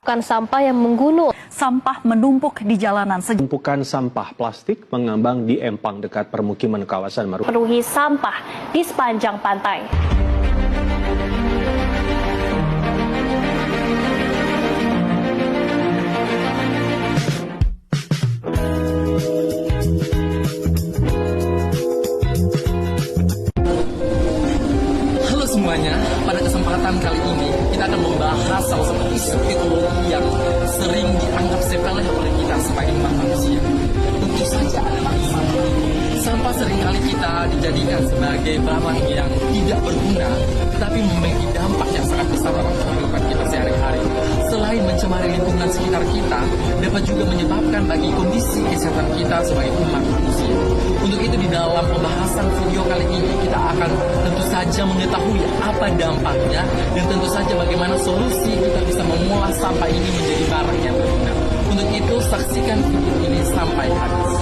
Bukan sampah yang menggunung. Sampah menumpuk di jalanan. Tumpukan sampah plastik mengambang di empang dekat permukiman kawasan Marunda. Penuhi sampah di sepanjang pantai. Halo semuanya, pada kesempatan kali ini kita akan membahas salah satu isu ekologi yang sering dianggap sepele oleh kita sebagai umat manusia. Tentu saja adalah sampah. Sampah seringkali kita dijadikan sebagai barang yang tidak berguna, tapi memiliki dampak yang sangat besar dalam kehidupan kita sehari-hari. Selain mencemari lingkungan sekitar kita, dapat juga menyebabkan bagi kondisi kesehatan kita sebagai umat manusia. Untuk itu di dalam pembahasan video kali ini kita akan tentu saja mengetahui apa dampaknya dan tentu saja bagaimana solusi kita bisa mengolah sampah ini menjadi barang yang berguna. Untuk itu saksikan video ini sampai habis.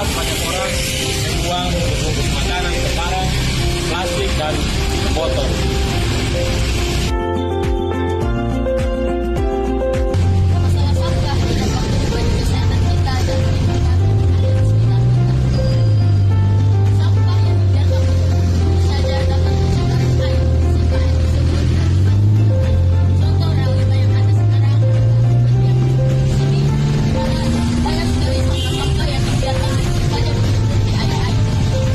Banyak orang membuang bungkus makanan sembarang, plastik dan botol. Masalah sampah berdampak bagi kesehatan kita dan lingkungan yang sekitar kita. Sampah yang dianggap saja dapat mencemari air sehingga air tersebut contoh realita yang ada sekarang yang di sini di mana banyak sekali sampah-sampah yang dibiarkan saja di air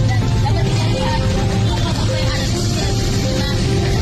dan dapat dilihat sampah-sampah yang ada di sekitar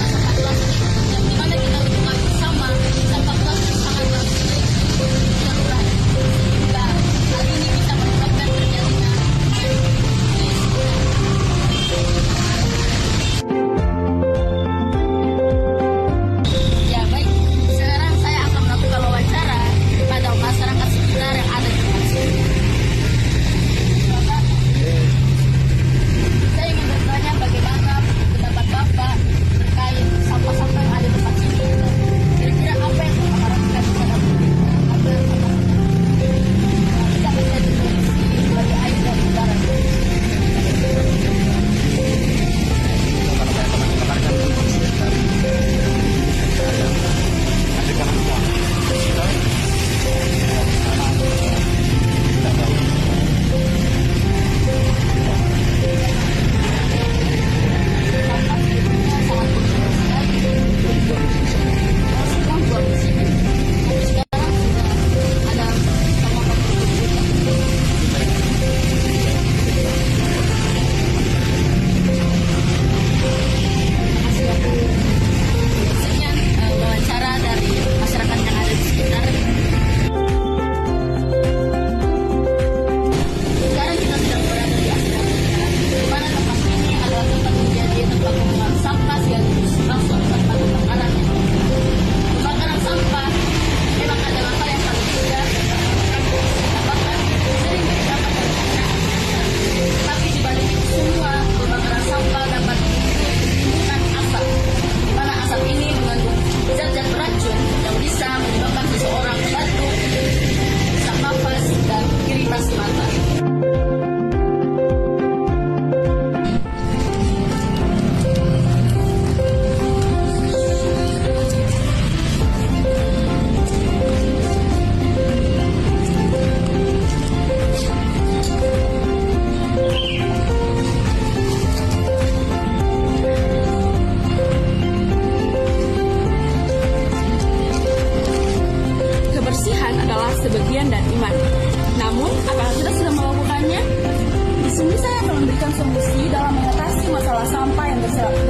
sini saya akan memberikan solusi dalam mengatasi masalah sampah yang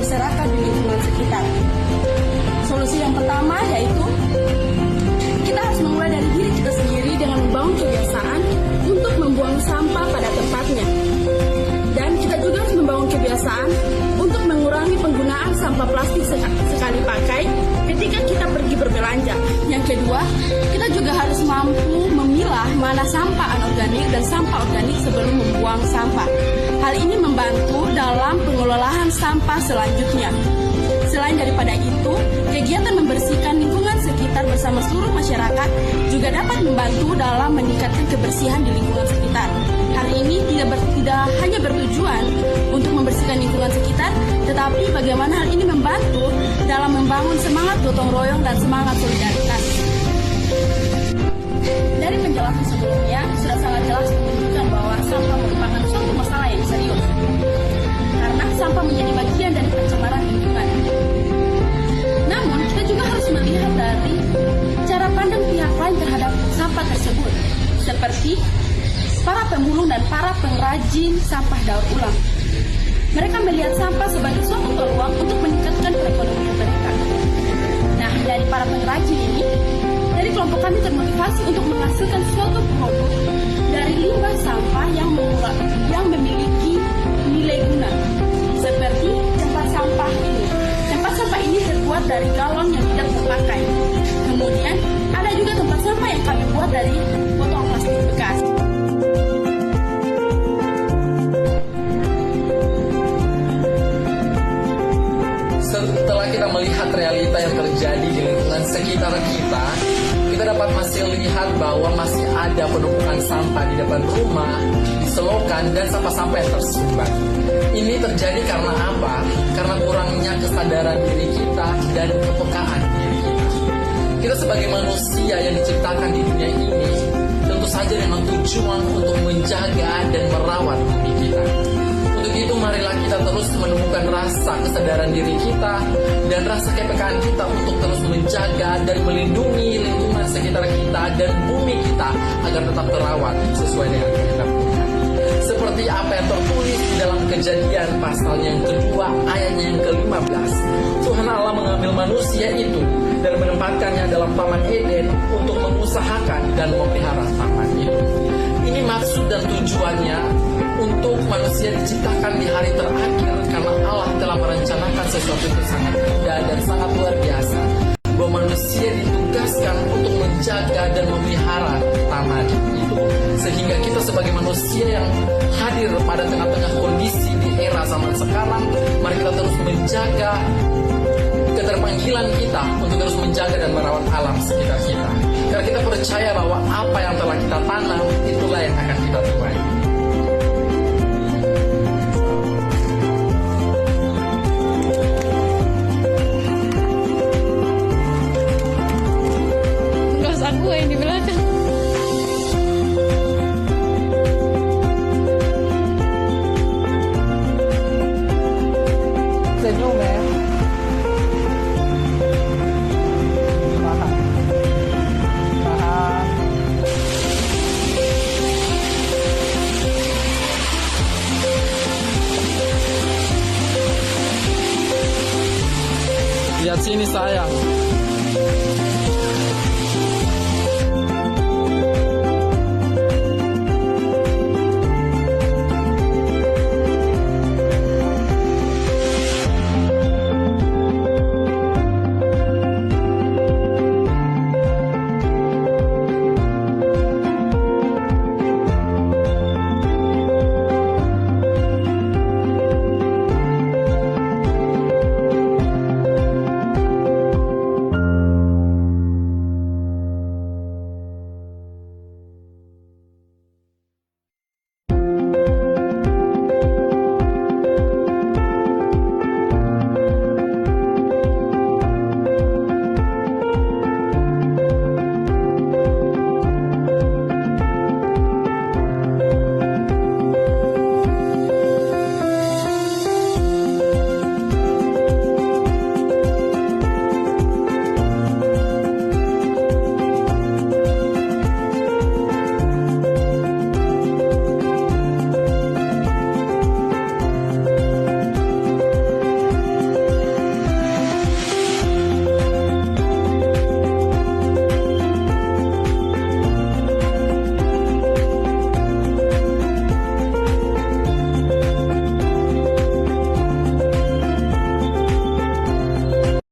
berserakan di lingkungan sekitar. Solusi yang pertama yaitu kita harus memulai dari diri kita sendiri dengan membangun kebiasaan untuk membuang sampah pada tempatnya. Dan kita juga harus membangun kebiasaan untuk mengurangi penggunaan sampah plastik sekali pakai ketika kita pergi berbelanja. Yang kedua, kita juga harus mampu memilah mana sampah anorganik dan sampah organik sebelum membuang sampah. Hal ini membantu dalam pengelolaan sampah selanjutnya. Selain daripada itu, kegiatan membersihkan lingkungan sekitar bersama seluruh masyarakat juga dapat membantu dalam meningkatkan kebersihan di lingkungan sekitar. Hal ini tidak hanya bertujuan untuk membersihkan lingkungan sekitar, tetapi bagaimana hal ini membantu dalam membangun semangat gotong royong dan semangat solidaritas. Dari penjelasan sebelumnya, sudah sangat jelas menunjukkan bahwa sampah merupakan suatu masalah yang serius. Karena sampah menjadi bagian dari pencemaran lingkungan. Namun, kita juga harus melihat dari cara pandang pihak lain terhadap sampah tersebut, seperti para pemulung dan para pengrajin sampah daur ulang. Mereka melihat sampah sebagai suatu peluang untuk meningkatkan perekonomian mereka. Nah, dari para pengrajin ini, dari kelompok kami termotivasi untuk menghasilkan suatu produk dari limbah sampah yang memiliki nilai guna, seperti tempat sampah ini. Tempat sampah ini terbuat dari galon yang tidak terpakai. Kemudian, ada juga tempat sampah yang kami buat dari botol plastik bekas. Setelah kita melihat realita yang terjadi di lingkungan sekitar kita dapat masih lihat bahwa masih ada penumpukan sampah di depan rumah, di selokan, dan sampah-sampah yang tersumbat. Ini terjadi karena apa? Karena kurangnya kesadaran diri kita dan kepekaan diri kita. Kita sebagai manusia yang diciptakan di dunia ini, tentu saja dengan tujuan untuk menjaga dan merawat bumi kita. Untuk itu marilah kita terus menemukan rasa kesadaran diri kita dan rasa kepekaan kita untuk terus menjaga dan melindungi lingkungan sekitar kita dan bumi kita agar tetap terawat sesuai dengan kehendak Tuhan. Seperti apa yang tertulis di dalam Kejadian pasalnya yang kedua ayatnya yang ke-15. Tuhan Allah mengambil manusia itu dan menempatkannya dalam Taman Eden untuk mengusahakan dan memelihara taman itu. Ini maksud dan tujuannya untuk manusia diciptakan di hari terakhir karena Allah telah merencanakan sesuatu yang sangat indah dan sangat luar biasa. Bahwa manusia ditugaskan untuk menjaga dan memelihara taman itu. Sehingga kita sebagai manusia yang hadir pada tengah-tengah kondisi di era zaman sekarang, mari kita terus menjaga keterpanggilan kita untuk terus menjaga dan merawat alam sekitar kita. Karena kita percaya bahwa apa yang telah kita tanam, itulah yang akan kita tuai. Tugas aku yang di belakang. Senyum ya. Lihat sini sayang.